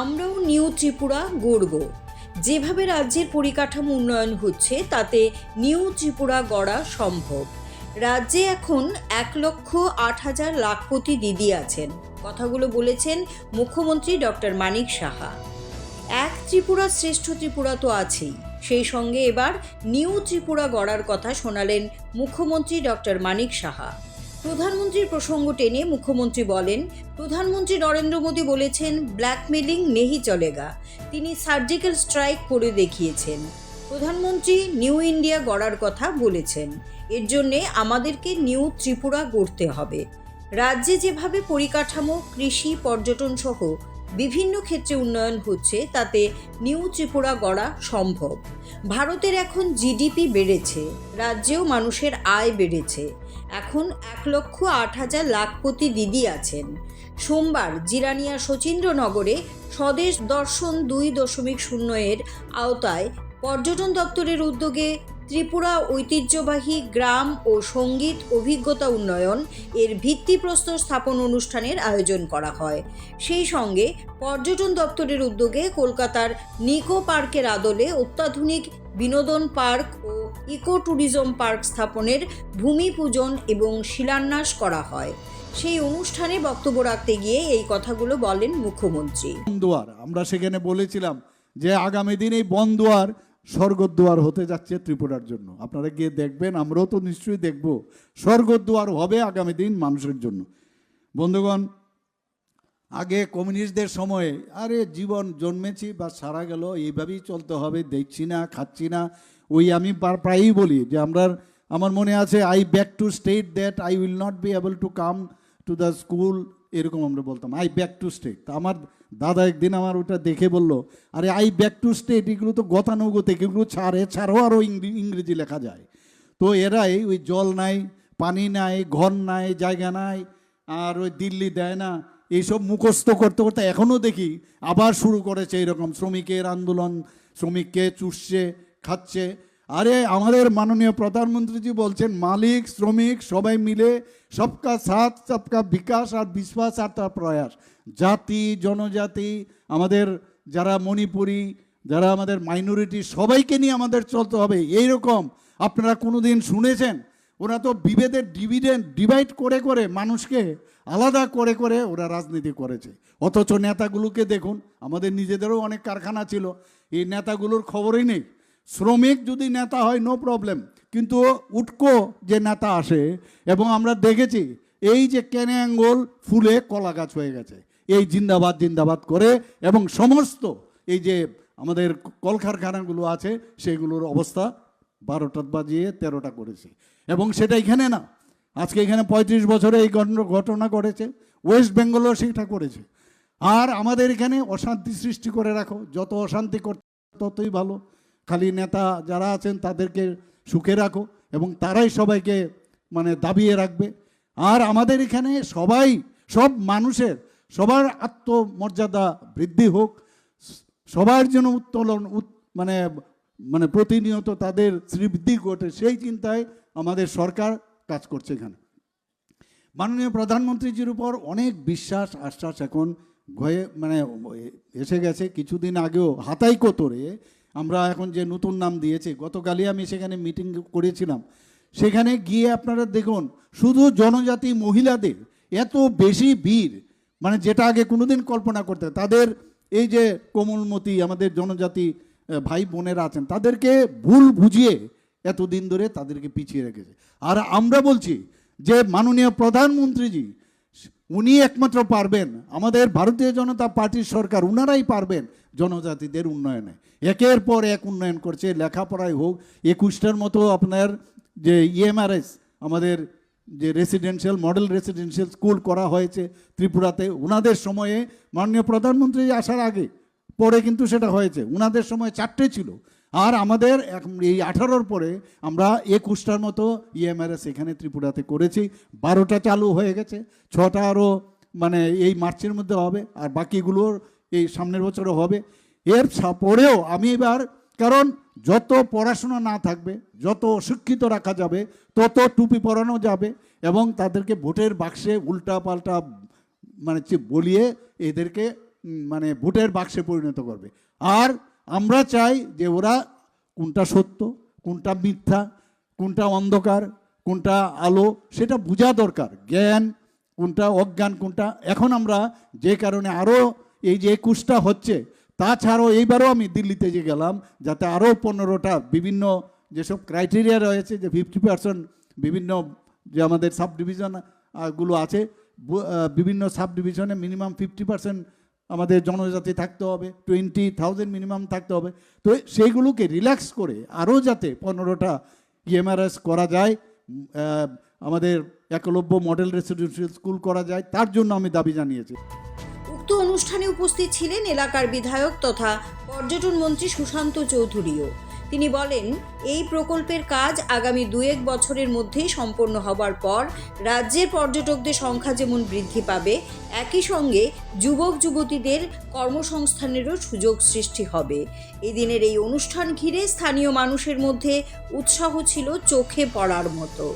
আমরাও নিউ ত্রিপুরা গড়ব। যেভাবে রাজ্যের পরিকাঠামো উন্নয়ন হচ্ছে তাতে নিউ ত্রিপুরা গড়া সম্ভব। রাজ্যে এখন 1,08,000 লাখপতি দিদি আছেন। কথাগুলো বলেছেন মুখ্যমন্ত্রী ডক্টর মানিক সাহা। এক ত্রিপুরা শ্রেষ্ঠ ত্রিপুরা তো আছেই, সেই সঙ্গে এবার নিউ ত্রিপুরা গড়ার কথা শোনালেন মুখ্যমন্ত্রী ডক্টর মানিক সাহা। প্রধানমন্ত্রীর প্রসঙ্গ টেনে মুখ্যমন্ত্রী বলেন, প্রধানমন্ত্রী নরেন্দ্র মোদী বলেছেন ব্ল্যাকমেলিং নেহি চলেগা। তিনি সার্জিক্যাল স্ট্রাইক করে দেখিয়েছেন। প্রধানমন্ত্রী নিউ ইন্ডিয়া গড়ার কথা বলেছেন। এর জন্যে আমাদেরকে নিউ ত্রিপুরা গড়তে হবে। রাজ্যে যেভাবে পরিকাঠামো, কৃষি, পর্যটন সহ বিভিন্ন ক্ষেত্রে উন্নয়ন হচ্ছে তাতে নিউ ত্রিপুরা গড়া সম্ভব। ভারতের এখন জিডিপি বেড়েছে, রাজ্যেও মানুষের আয় বেড়েছে। এখন 1,08,000 লাখপতি দিদি আছেন। সোমবার জিরানিয়া শচীন্দ্রনগরে স্বদেশ দর্শন 2.0 এর আওতায় পর্যটন দপ্তরের উদ্যোগে ত্রিপুরা ঐতিহ্যবাহী গ্রাম ও সঙ্গীত অভিজ্ঞতা উন্নয়ন এর ভিত্তিপ্রস্তর স্থাপন অনুষ্ঠানের আয়োজন করা হয়। সেই সঙ্গে পর্যটন দপ্তরের উদ্যোগে কলকাতার নিকো পার্কের আদলে অত্যাধুনিক বিনোদন পার্ক ও ইকো ট্যুরিজম পার্ক স্থাপনের ভূমি পূজন এবং শিলান্যাস করা হয়। সেই অনুষ্ঠানে বক্তব্য রাখতে গিয়ে এই কথাগুলো বলেন মুখ্যমন্ত্রী। বনদুয়ার আমরা সেখানে বলেছিলাম যে আগামী দিন এই বনদুয়ার স্বর্গদ্বার হতে যাচ্ছে ত্রিপুরার জন্য। আপনারা গিয়ে দেখবেন, আমরাও তো নিশ্চয়ই দেখব। স্বর্গদ্বার হবে আগামী দিন মানুষের জন্য। বন্ধুগণ, আগে কমিউনিস্টদের সময়ে আরে জীবন জন্মেছি বা সারা গেল, এইভাবেই চলতে হবে, দেখছি না, খাচ্ছি না। ওই আমি প্রায়ই বলি যে আমার মনে আছে, I back to state that I will not be able to come to the school, এরকম আমরা বলতাম, আই ব্যাক টু স্টেট। আমার দাদা একদিন আমার ওটা দেখে বলল, আরে আই ব্যাক টু স্টেট এগুলো তো গতানুগতিক, এগুলো ছাড়াও আরও ইংরেজি লেখা যায়। তো এরাই ওই জল নাই, পানি নাই, ঘর নাই, জায়গা নাই, আর ওই দিল্লি দেয় না, এইসব মুখস্থ করতে করতে এখনও দেখি আবার শুরু করেছে এরকম শ্রমিকের আন্দোলন, শ্রমিককে চুষছে, খাচ্ছে। আরে আমাদের মাননীয় প্রধানমন্ত্রীজি বলছেন মালিক শ্রমিক সবাই মিলে সবকা সাথ সবকা বিকাশ আর বিশ্বাস আর তার প্রয়াস। জাতি জনজাতি, আমাদের যারা মণিপুরি, যারা আমাদের মাইনরিটি, সবাইকে নিয়ে আমাদের চলতে হবে। এইরকম আপনারা কোনোদিন শুনেছেন? ওরা তো বিভেদের ডিভাইড করে করে মানুষকে আলাদা করে করে ওরা রাজনীতি করেছে। অথচ নেতাগুলোকে দেখুন, আমাদের নিজেদেরও অনেক কারখানা ছিল, এই নেতাগুলোর খবরই নেই। শ্রমিক যদি নেতা হয় নো প্রবলেম, কিন্তু উটকো যে নেতা আসে, এবং আমরা দেখেছি এই যে কেনে আঙ্গুল ফুলে কলা গাছ হয়ে গেছে, এই জিন্দাবাদ জিন্দাবাদ করে, এবং সমস্ত এই যে আমাদের কলকারখানাগুলো আছে সেগুলোর অবস্থা 12টা বাজিয়ে 13টা করেছে। এবং সেটা এখানে না, আজকে এখানে 35 বছরে এই ঘটনা ঘটেছে, ওয়েস্ট বেঙ্গলও সেটা করেছে। আর আমাদের এখানে অশান্তি সৃষ্টি করে রাখো, যত অশান্তি করতে ততই ভালো। খালি নেতা যারা আছেন তাদেরকে সুখে রাখো, এবং তারাই সবাইকে দাবিয়ে রাখবে। আর আমাদের এখানে সব মানুষের সবার আত্মমর্যাদা বৃদ্ধি হোক, সবার জন্য উত্তোলন প্রতিনিয়ত তাদের শ্রীবৃদ্ধি ঘটে, সেই চিন্তায় আমাদের সরকার কাজ করছে। এখানে মাননীয় প্রধানমন্ত্রীজির উপর অনেক বিশ্বাস আশ্বাস এখন এসে গেছে। কিছুদিন আগেও হাতাই কোতরে আমরা এখন যে নতুন নাম দিয়েছে, গতকালই আমি সেখানে মিটিং করেছিলাম, সেখানে গিয়ে আপনারা দেখুন শুধু জনজাতি মহিলাদের এত বেশি ভিড়, যেটা আগে কোনোদিন কল্পনা করতে। তাদের এই যে কোমলমতি আমাদের জনজাতি ভাই বোনেরা আছেন, তাদেরকে ভুল বুঝিয়ে এতদিন ধরে তাদেরকে পিছিয়ে রেখেছে। আর আমরা বলছি যে মাননীয় প্রধানমন্ত্রীজি উনি একমাত্র পারবেন, আমাদের ভারতীয় জনতা পার্টির সরকার, উনারাই পারবেন জনজাতিদের উন্নয়নে। একের পর এক উন্নয়ন করছে, লেখাপড়ায় হোক, 21টার মতো আপনার যে ইএমআরএস আমাদের যে রেসিডেন্সিয়াল মডেল রেসিডেন্সিয়াল স্কুল করা হয়েছে ত্রিপুরাতে, ওনাদের সময়ে মাননীয় প্রধানমন্ত্রী আসার আগে পরে কিন্তু সেটা হয়েছে। ওনাদের সময় 4টে ছিল, আর আমাদের এই 18-র পরে আমরা 21টার মতো ইএমআরএস এখানে ত্রিপুরাতে করেছি। 12টা চালু হয়ে গেছে, 6টা আরও এই মার্চের মধ্যে হবে, আর বাকিগুলোর এই সামনের বছরও হবে। এর পরেও আমি এবার, কারণ যত পড়াশোনা না থাকবে, যত অশিক্ষিত রাখা যাবে, তত টুপি পরানো যাবে, এবং তাদেরকে ভোটের বাক্সে উল্টা পাল্টা বলিয়ে এদেরকে মানে ভোটের বাক্সে পরিণত করবে। আর আমরা চাই যে ওরা কোনটা সত্য, কোনটা মিথ্যা, কোনটা অন্ধকার, কোনটা আলো, সেটা বোঝা দরকার। জ্ঞান কোনটা, অজ্ঞান কোনটা। এখন আমরা যে কারণে আরও এই যে 21টা হচ্ছে, তাছাড়াও এইবারও আমি দিল্লিতে যে গেলাম, যাতে আরও 15টা বিভিন্ন যেসব ক্রাইটেরিয়া রয়েছে, যে 50% বিভিন্ন যে আমাদের সাব ডিভিশন গুলো আছে, বিভিন্ন সাব ডিভিশনে মিনিমাম 50% আমাদের জনজাতি থাকতে হবে, 20,000 মিনিমাম থাকতে হবে। তো সেইগুলোকে রিল্যাক্স করে আরও যাতে 15টা ইএমআরএস করা যায়, আমাদের একলব্য মডেল রেসিডেন্সিয়াল স্কুল করা যায়, তার জন্য আমি দাবি জানিয়েছি। উক্ত অনুষ্ঠানে উপস্থিত ছিলেন এলাকার বিধায়ক তথা পর্যটন মন্ত্রী সুশান্ত চৌধুরীও। তিনি বলেন, এই প্রকল্পের কাজ আগামী 2-1 বছরের মধ্যেই সম্পন্ন হবার পর রাজ্যের পর্যটকদের সংখ্যা যেমন বৃদ্ধি পাবে, একই সঙ্গে যুবক যুবতীদের কর্মসংস্থানেরও সুযোগ সৃষ্টি হবে। এই দিনের এই অনুষ্ঠান ঘিরে স্থানীয় মানুষের মধ্যে উৎসাহ ছিল চোখে পড়ার মতো।